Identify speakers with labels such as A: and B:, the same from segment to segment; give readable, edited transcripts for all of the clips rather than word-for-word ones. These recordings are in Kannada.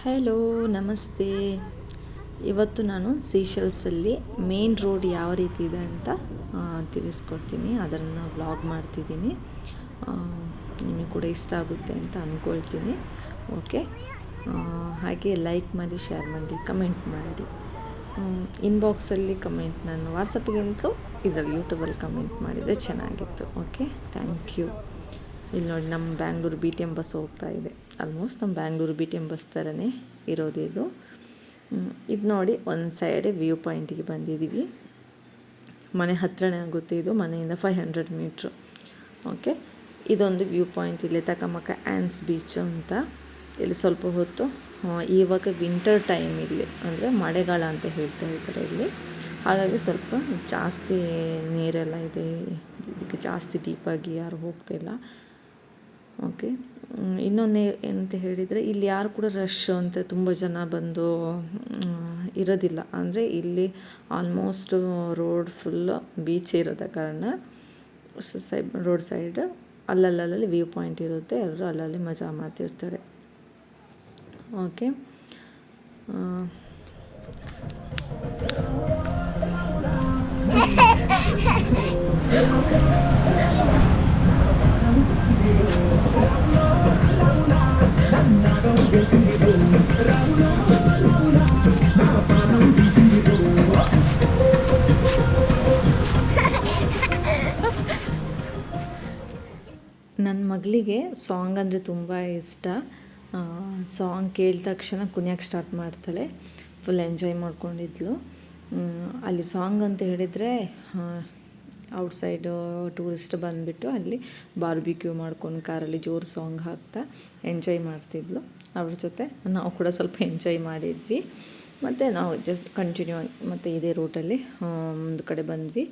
A: ಹಲೋ, ನಮಸ್ತೆ. ಇವತ್ತು ನಾನು ಸೀಶೆಲ್ಸಲ್ಲಿ ಮೇನ್ ರೋಡ್ ಯಾವ ರೀತಿ ಇದೆ ಅಂತ ತಿಳಿಸ್ಕೊಡ್ತೀನಿ. ಅದನ್ನು ವ್ಲಾಗ್ ಮಾಡ್ತಿದ್ದೀನಿ. ನಿಮಗೆ ಕೂಡ ಇಷ್ಟ ಆಗುತ್ತೆ ಅಂತ ಅಂದ್ಕೊಳ್ತೀನಿ. ಓಕೆ, ಹಾಗೆ ಲೈಕ್ ಮಾಡಿ, ಶೇರ್ ಮಾಡಿ, ಕಮೆಂಟ್ ಮಾಡಿ. ಇನ್ಬಾಕ್ಸಲ್ಲಿ ಕಮೆಂಟ್ ನಾನು ವಾಟ್ಸಪ್ಪಿಗಂತೂ ಇದರಲ್ಲಿ ಯೂಟ್ಯೂಬಲ್ಲಿ ಕಮೆಂಟ್ ಮಾಡಿದರೆ ಚೆನ್ನಾಗಿತ್ತು. Okay, thank you. ಇಲ್ಲಿ ನೋಡಿ, ನಮ್ಮ Bangalore B T M bus ಹೋಗ್ತಾ ಇದೆ. ಆಲ್ಮೋಸ್ಟ್ ನಮ್ಮ Bangalore B T M bus ಥರನೇ ಇರೋದು ಇದು. ಇದು ನೋಡಿ, ಒಂದು ಸೈಡ್ ವ್ಯೂ ಪಾಯಿಂಟಿಗೆ ಬಂದಿದ್ದೀವಿ. ಮನೆ ಹತ್ರನೇ ಆಗುತ್ತೆ ಇದು, ಮನೆಯಿಂದ 500 ಮೀಟ್ರು. ಓಕೆ, ಇದೊಂದು ವ್ಯೂ ಪಾಯಿಂಟ್. ಇಲ್ಲಿ ತಕಮಕ ಆ್ಯನ್ಸ್ ಬೀಚ್ ಅಂತ. ಇಲ್ಲಿ ಸ್ವಲ್ಪ ಹೊತ್ತು, ಇವಾಗ ವಿಂಟರ್ ಟೈಮ್ ಇಲ್ಲಿ, ಅಂದರೆ ಮಳೆಗಾಲ ಅಂತ ಹೇಳ್ತಾ ಇದ್ದಾರೆ ಇಲ್ಲಿ. ಹಾಗಾಗಿ ಸ್ವಲ್ಪ ಜಾಸ್ತಿ ನೀರೆಲ್ಲ ಇದೆ, ಇದಕ್ಕೆ ಜಾಸ್ತಿ ಡೀಪಾಗಿ ಯಾರು ಹೋಗ್ತಾಯಿಲ್ಲ. ಓಕೆ, ಇನ್ನೊಂದು ಏನಂತ ಹೇಳಿದರೆ, ಇಲ್ಲಿ ಯಾರು ಕೂಡ ರಶ್ ಅಂತ ತುಂಬ ಜನ ಬಂದು ಇರೋದಿಲ್ಲ. ಅಂದರೆ ಇಲ್ಲಿ ಆಲ್ಮೋಸ್ಟ್ ರೋಡ್ ಫುಲ್ ಬೀಚ್ ಇರೋದ ಕಾರಣ ರೋಡ್ ಸೈಡ್ ಅಲ್ಲಲ್ಲಿ ವ್ಯೂ ಪಾಯಿಂಟ್ ಇರುತ್ತೆ. ಎಲ್ಲರೂ ಅಲ್ಲಲ್ಲಿ ಮಜಾ ಮಾಡ್ತಿರ್ತಾರೆ. ಓಕೆ, ನನ್ನ ಮಗಳಿಗೆ ಸಾಂಗ್ ಅಂದರೆ ತುಂಬ ಇಷ್ಟ. ಸಾಂಗ್ ಕೇಳಿದ ತಕ್ಷಣ ಕುಣಿಯೋಕ್ಕೆ ಸ್ಟಾರ್ಟ್ ಮಾಡ್ತಾಳೆ. ಫುಲ್ ಎಂಜಾಯ್ ಮಾಡ್ಕೊಂಡಿದ್ಲು. ಅಲ್ಲಿ ಸಾಂಗ್ ಅಂತ ಹೇಳಿದರೆ, ಔಟ್ಸೈಡು ಟೂರಿಸ್ಟ್ ಬಂದುಬಿಟ್ಟು ಅಲ್ಲಿ ಬಾರ್ಬಿಕ್ಯೂ ಮಾಡ್ಕೊಂಡು ಕಾರಲ್ಲಿ ಜೋರು ಸಾಂಗ್ ಹಾಕ್ತಾ ಎಂಜಾಯ್ ಮಾಡ್ತಿದ್ಲು. ಅವ್ರ ಜೊತೆ ನಾವು ಕೂಡ ಸ್ವಲ್ಪ ಎಂಜಾಯ್ ಮಾಡಿದ್ವಿ. ಮತ್ತು ನಾವು ಜಸ್ಟ್ ಕಂಟಿನ್ಯೂ ಆಗಿ ಮತ್ತು ಇದೇ ರೂಟಲ್ಲಿ ಒಂದು ಕಡೆ ಬಂದ್ವಿ.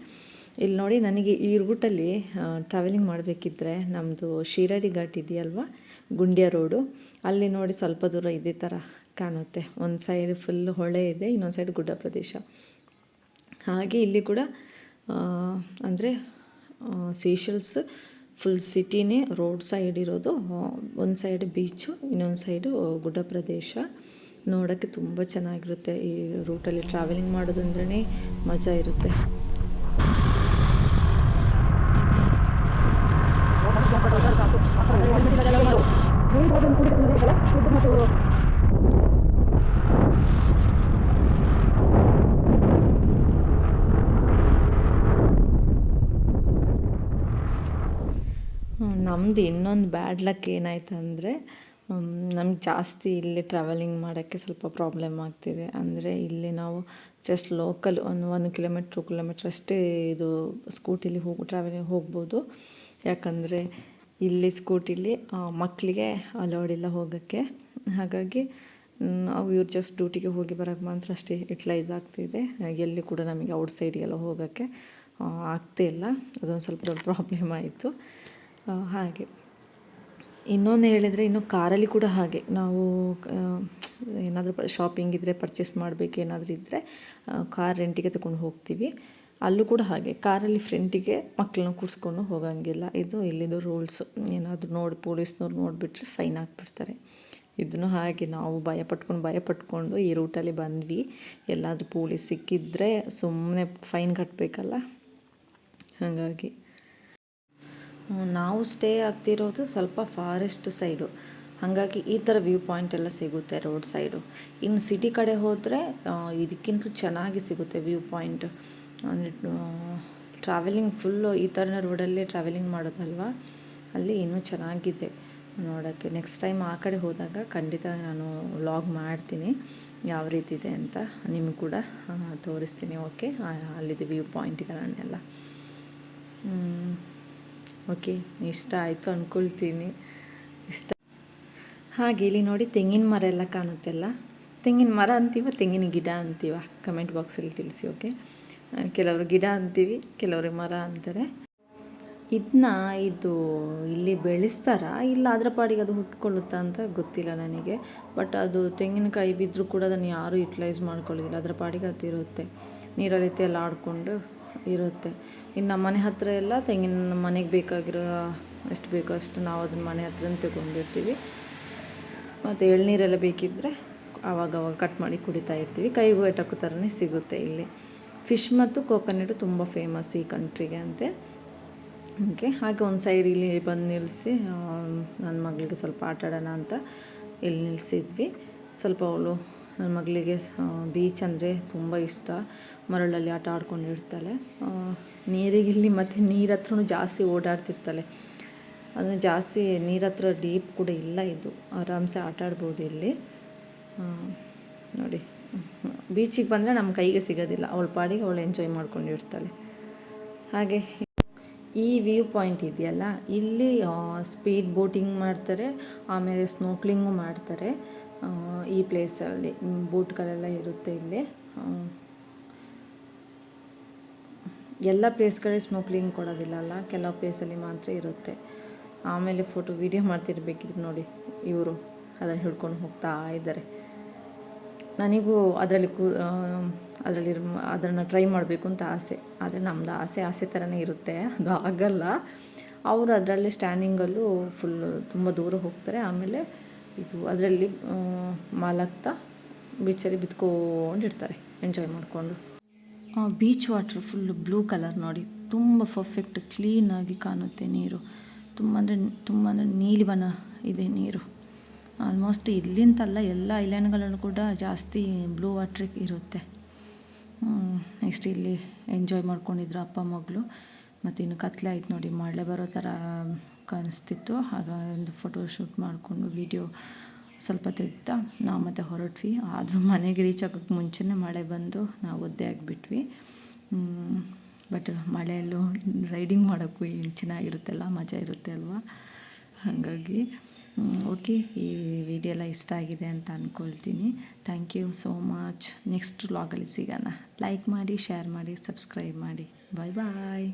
A: ಇಲ್ಲಿ ನೋಡಿ, ನನಗೆ ಈ ರೂಟಲ್ಲಿ ಟ್ರಾವೆಲಿಂಗ್ ಮಾಡಬೇಕಿದ್ರೆ ನಮ್ಮದು ಶಿರಾಡಿ ಘಾಟ್ ಇದೆಯಲ್ವ, ಗುಂಡ್ಯ ರೋಡು, ಅಲ್ಲಿ ನೋಡಿ ಸ್ವಲ್ಪ ದೂರ ಇದೇ ಥರ ಕಾಣುತ್ತೆ. ಒಂದು ಸೈಡ್ ಫುಲ್ ಹೊಳೆ ಇದೆ, ಇನ್ನೊಂದು ಸೈಡ್ ಗುಡ್ಡ ಪ್ರದೇಶ. ಹಾಗೆ ಇಲ್ಲಿ ಕೂಡ ಅಂದರೆ ಸೀಶೆಲ್ಸ್ ಫುಲ್ ಸಿಟಿನೇ ರೋಡ್ ಸೈಡ್ ಇರೋದು. ಒಂದು ಸೈಡ್ ಬೀಚು, ಇನ್ನೊಂದು ಸೈಡು ಗುಡ್ಡ ಪ್ರದೇಶ. ನೋಡೋಕ್ಕೆ ತುಂಬ ಚೆನ್ನಾಗಿರುತ್ತೆ. ಈ ರೂಟಲ್ಲಿ ಟ್ರಾವೆಲಿಂಗ್ ಮಾಡೋದಂದ್ರೇ ಮಜಾ ಇರುತ್ತೆ. ನಮ್ಮದು ಇನ್ನೊಂದು ಬ್ಯಾಡ್ ಲಕ್ ಏನಾಯ್ತು ಅಂದರೆ, ನಮ್ಗೆ ಜಾಸ್ತಿ ಇಲ್ಲಿ ಟ್ರಾವೆಲಿಂಗ್ ಮಾಡೋಕ್ಕೆ ಸ್ವಲ್ಪ ಪ್ರಾಬ್ಲಮ್ ಆಗ್ತಿದೆ. ಅಂದರೆ ಇಲ್ಲಿ ನಾವು ಜಸ್ಟ್ ಲೋಕಲ್ 1 ಕಿಲೋಮೀಟ್ರ್ 2 ಕಿಲೋಮೀಟ್ರ್ ಅಷ್ಟೇ ಇದು ಸ್ಕೂಟಿಲಿ ಟ್ರಾವೆಲಿಂಗ್ ಹೋಗ್ಬೋದು. ಯಾಕಂದರೆ ಇಲ್ಲಿ ಸ್ಕೂಟಿಲಿ ಮಕ್ಕಳಿಗೆ ಅಲೌಡ್ ಇಲ್ಲ ಹೋಗೋಕ್ಕೆ. ಹಾಗಾಗಿ ನಾವು ಇವ್ರು ಜಸ್ಟ್ ಡ್ಯೂಟಿಗೆ ಹೋಗಿ ಬರೋಕ್ಕೆ ಮಾತ್ರ ಅಷ್ಟೇ ಯುಟಿಲೈಸ್ ಆಗ್ತಿದೆ. ಎಲ್ಲಿ ಕೂಡ ನಮಗೆ ಔಟ್ಸೈಡಿಗೆಲ್ಲ ಹೋಗೋಕ್ಕೆ ಆಗ್ತಾಯಿಲ್ಲ. ಅದೊಂದು ಸ್ವಲ್ಪ ದೊಡ್ಡ ಪ್ರಾಬ್ಲಮ್ ಆಯಿತು. ಹಾಗೆ ಇನ್ನೊಂದು ಹೇಳಿದರೆ, ಇನ್ನು ಕಾರಲ್ಲಿ ಕೂಡ ಹಾಗೆ ನಾವು ಏನಾದರೂ ಶಾಪಿಂಗ್ ಇದ್ದರೆ, ಪರ್ಚೇಸ್ ಮಾಡಬೇಕು ಏನಾದರೂ ಇದ್ದರೆ ಕಾರ್ ರೆಂಟಿಗೆ ತಗೊಂಡು ಹೋಗ್ತೀವಿ. ಅಲ್ಲೂ ಕೂಡ ಹಾಗೆ ಕಾರಲ್ಲಿ ಫ್ರಂಟಿಗೆ ಮಕ್ಕಳನ್ನ ಕೂರಿಸ್ಕೊಂಡು ಹೋಗೋಂಗಿಲ್ಲ. ಇದು ಇಲ್ಲಿದು ರೂಲ್ಸು. ಏನಾದರೂ ಪೊಲೀಸ್ನವ್ರು ನೋಡಿಬಿಟ್ರೆ ಫೈನ್ ಹಾಕ್ಬಿಡ್ತಾರೆ. ಇದನ್ನು ಹಾಗೆ ನಾವು ಭಯಪಟ್ಕೊಂಡು ಈ ರೂಟಲ್ಲಿ ಬಂದ್ವಿ. ಎಲ್ಲಾದರೂ ಪೊಲೀಸ್ ಸಿಕ್ಕಿದ್ರೆ ಸುಮ್ಮನೆ ಫೈನ್ ಕಟ್ಟಬೇಕಲ್ಲ. ಹಾಗಾಗಿ ನಾವು ಸ್ಟೇ ಆಗ್ತಿರೋದು ಸ್ವಲ್ಪ ಫಾರೆಸ್ಟ್ ಸೈಡು. ಹಾಗಾಗಿ ಈ ಥರ ವ್ಯೂ ಪಾಯಿಂಟ್ ಎಲ್ಲ ಸಿಗುತ್ತೆ ರೋಡ್ ಸೈಡು. ಇನ್ನು ಸಿಟಿ ಕಡೆ ಹೋದರೆ ಇದಕ್ಕಿಂತ ಚೆನ್ನಾಗಿ ಸಿಗುತ್ತೆ ವ್ಯೂ ಪಾಯಿಂಟ್. ಅಂದರೆ ಟ್ರಾವೆಲಿಂಗ್ ಫುಲ್ಲು ಈ ಥರ ರೋಡಲ್ಲೇ ಟ್ರಾವೆಲಿಂಗ್ ಮಾಡೋದಲ್ವ, ಅಲ್ಲಿ ಇನ್ನೂ ಚೆನ್ನಾಗಿದೆ ನೋಡೋಕ್ಕೆ. ನೆಕ್ಸ್ಟ್ ಟೈಮ್ ಆ ಕಡೆ ಹೋದಾಗ ಖಂಡಿತ ನಾನು ವ್ಲಾಗ್ ಮಾಡ್ತೀನಿ ಯಾವ ರೀತಿ ಇದೆ ಅಂತ, ನಿಮಗೆ ಕೂಡ ತೋರಿಸ್ತೀನಿ. ಓಕೆ, ಅಲ್ಲಿದೆ ವ್ಯೂ ಪಾಯಿಂಟ್ಗಳನ್ನೆಲ್ಲ. ಓಕೆ, ಇಷ್ಟ ಆಯಿತು ಅಂದ್ಕೊಳ್ತೀನಿ. ಹಾಗೆ ಇಲ್ಲಿ ನೋಡಿ, ತೆಂಗಿನ ಮರ ಎಲ್ಲ ಕಾಣುತ್ತೆಲ್ಲ. ತೆಂಗಿನ ಮರ ಅಂತೀವ, ತೆಂಗಿನ ಗಿಡ ಅಂತೀವ? ಕಮೆಂಟ್ ಬಾಕ್ಸಲ್ಲಿ ತಿಳಿಸಿ. ಓಕೆ, ಕೆಲವರು ಗಿಡ ಅಂತೀವಿ, ಕೆಲವರು ಮರ ಅಂತಾರೆ. ಇದು ಇಲ್ಲಿ ಬೆಳೆಸ್ತಾರಾ ಇಲ್ಲ ಅದರ ಪಾಡಿಗೆ ಅದು ಹುಟ್ಕೊಳ್ಳುತ್ತಾ ಅಂತ ಗೊತ್ತಿಲ್ಲ ನನಗೆ. ಬಟ್ ಅದು ತೆಂಗಿನಕಾಯಿ ಬಿದ್ದರೂ ಕೂಡ ಅದನ್ನು ಯಾರೂ ಯುಟಿಲೈಸ್ ಮಾಡ್ಕೊಳ್ಳೋದಿಲ್ಲ. ಅದರ ಪಾಡಿಗೆ ಅದು ಇರುತ್ತೆ, ನೀರಲ್ಲಿ ಎಲ್ಲ ಆಡಿಕೊಂಡು ಇರುತ್ತೆ. ಇನ್ನು ನಮ್ಮ ಮನೆ ಹತ್ತಿರ ಎಲ್ಲ ತೆಂಗಿನ ಮನೆಗೆ ಬೇಕಾಗಿರೋ ಎಷ್ಟು ಬೇಕೋ ಅಷ್ಟು ನಾವು ಅದನ್ನ ಮನೆ ಹತ್ರನೇ ತಗೊಂಡಿರ್ತೀವಿ. ಮತ್ತು ಎಳ್ನೀರೆಲ್ಲ ಬೇಕಿದ್ದರೆ ಆವಾಗವಾಗ ಕಟ್ ಮಾಡಿ ಕುಡಿತಾ ಇರ್ತೀವಿ. ಕೈಗೂ ಎಟಕೋ ಥರನೇ ಸಿಗುತ್ತೆ ಇಲ್ಲಿ. ಫಿಶ್ ಮತ್ತು ಕೋಕೋನಟ್ಟು ತುಂಬ ಫೇಮಸ್ ಈ ಕಂಟ್ರಿಗೆ ಅಂತೆ. ಓಕೆ, ಹಾಗೆ ಒಂದು ಸೈಡ್ ಇಲ್ಲಿ ಬಂದು ನಿಲ್ಲಿಸಿ ನನ್ನ ಮಗಳಿಗೆ ಸ್ವಲ್ಪ ಆಟ ಆಡೋಣ ಅಂತ ಇಲ್ಲಿ ನಿಲ್ಲಿಸಿದ್ವಿ. ಸ್ವಲ್ಪ ಅವಳು ನನ್ನ ಮಗಳಿಗೆ ಬೀಚ್ ಅಂದರೆ ತುಂಬ ಇಷ್ಟ. ಮರಳಲ್ಲಿ ಆಟ ಆಡ್ಕೊಂಡಿರ್ತಾಳೆ. ನೀರಿಗಿಲ್ಲಿ ಮತ್ತು ನೀರ ಹತ್ರನೂ ಜಾಸ್ತಿ ಓಡಾಡ್ತಿರ್ತಾಳೆ. ಅಂದರೆ ಜಾಸ್ತಿ ನೀರ ಹತ್ರ ಡೀಪ್ ಕೂಡ ಇಲ್ಲ, ಇದು ಆರಾಮ್ಸೆ ಆಟ ಆಡ್ಬೋದು ಇಲ್ಲಿ. ನೋಡಿ, ಬೀಚಿಗೆ ಬಂದರೆ ನಮ್ಮ ಕೈಗೆ ಸಿಗೋದಿಲ್ಲ, ಅವಳ ಪಾಡಿಗೆ ಅವಳು ಎಂಜಾಯ್ ಮಾಡ್ಕೊಂಡಿರ್ತಾಳೆ. ಹಾಗೆ ಈ ವ್ಯೂ ಪಾಯಿಂಟ್ ಇದೆಯಲ್ಲ, ಇಲ್ಲಿ ಸ್ಪೀಡ್ ಬೋಟಿಂಗ್ ಮಾಡ್ತಾರೆ, ಆಮೇಲೆ ಸ್ನೋಕ್ಲಿಂಗು ಮಾಡ್ತಾರೆ. ಈ ಪ್ಲೇಸಲ್ಲಿ ಬೋಟ್ಗಳೆಲ್ಲ ಇರುತ್ತೆ ಇಲ್ಲಿ. ಎಲ್ಲ ಪ್ಲೇಸ್ಗಳಲ್ಲಿ ಸ್ನೋಕ್ಲಿಂಗ್ ಕೊಡೋದಿಲ್ಲ ಅಲ್ಲ, ಕೆಲವು ಪ್ಲೇಸಲ್ಲಿ ಮಾತ್ರ ಇರುತ್ತೆ. ಆಮೇಲೆ ವೀಡಿಯೋ ಮಾಡ್ತಿರ್ಬೇಕಿದ್ರು ನೋಡಿ, ಇವರು ಅದನ್ನು ಹಿಡ್ಕೊಂಡು ಹೋಗ್ತಾ ಇದ್ದಾರೆ. ನನಗೂ ಅದನ್ನು ಟ್ರೈ ಮಾಡಬೇಕು ಅಂತ ಆಸೆ. ಆದರೆ ನಮ್ಮದು ಆಸೆ ಥರನೇ ಇರುತ್ತೆ, ಅದು ಆಗಲ್ಲ. ಅವರು ಅದರಲ್ಲಿ ಸ್ಟ್ಯಾಂಡಿಂಗಲ್ಲೂ ತುಂಬ ದೂರ ಹೋಗ್ತಾರೆ. ಆಮೇಲೆ ಅದರಲ್ಲಿ ಮಲಗ್ತಾ ಬೀಚಲ್ಲಿ ಬಿತ್ಕೊಂಡಿರ್ತಾರೆ ಎಂಜಾಯ್ ಮಾಡಿಕೊಂಡು. Beach water full blue colour ನೋಡಿ, ತುಂಬ ಪರ್ಫೆಕ್ಟ್ ಕ್ಲೀನಾಗಿ ಕಾಣುತ್ತೆ ನೀರು. ತುಂಬ ಅಂದರೆ ನೀಲಿ ಬಣ್ಣ ಇದೆ ನೀರು. ಆಲ್ಮೋಸ್ಟ್ ಇಲ್ಲಿಂತಲ್ಲ, ಎಲ್ಲ ಐಲ್ಯಾಂಡ್ಗಳಲ್ಲೂ ಕೂಡ ಜಾಸ್ತಿ ಬ್ಲೂ ವಾಟ್ರ್ ಇರುತ್ತೆ. ನೆಕ್ಸ್ಟ್ ಇಲ್ಲಿ ಎಂಜಾಯ್ ಮಾಡ್ಕೊಂಡಿದ್ರು ಅಪ್ಪ ಮಗಳು. ಮತ್ತು ಇನ್ನು ಕತ್ಲೆ ಆಯ್ತು ನೋಡಿ, ಮಳೆ ಬರೋ ಥರ ಕಾಣಿಸ್ತಿತ್ತು. ಆಗ ಒಂದು ಫೋಟೋ ಶೂಟ್ ಮಾಡಿಕೊಂಡು ವಿಡಿಯೋ ಸ್ವಲ್ಪ ತೆಗ್ತಾ ನಾವು ಮತ್ತೆ ಹೊರಟ್ವಿ. ಆದರೂ ಮನೆಗೆ ರೀಚ್ ಆಗೋಕ್ಕೆ ಮುಂಚೆನೇ ಮಳೆ ಬಂದು ನಾವು ಒದ್ದೆ ಆಗಿಬಿಟ್ವಿ. ಬಟ್ ಮಳೆಯಲ್ಲೂ ರೈಡಿಂಗ್ ಮಾಡೋಕ್ಕೂ ಚೆನ್ನಾಗಿರುತ್ತಲ್ಲ, ಮಜಾ ಇರುತ್ತೆ ಅಲ್ವಾ. ಹಾಗಾಗಿ ಓಕೆ, ಈ ವಿಡಿಯೋ ಎಲ್ಲ ಇಷ್ಟ ಆಗಿದೆ ಅಂತ ಅಂದ್ಕೊಳ್ತೀನಿ. Thank you so much. Next ವ್ಲಾಗಲ್ಲಿ ಸಿಗೋಣ. ಲೈಕ್ ಮಾಡಿ, ಶೇರ್ ಮಾಡಿ, ಸಬ್ಸ್ಕ್ರೈಬ್ ಮಾಡಿ. ಬಾಯ್ ಬಾಯ್.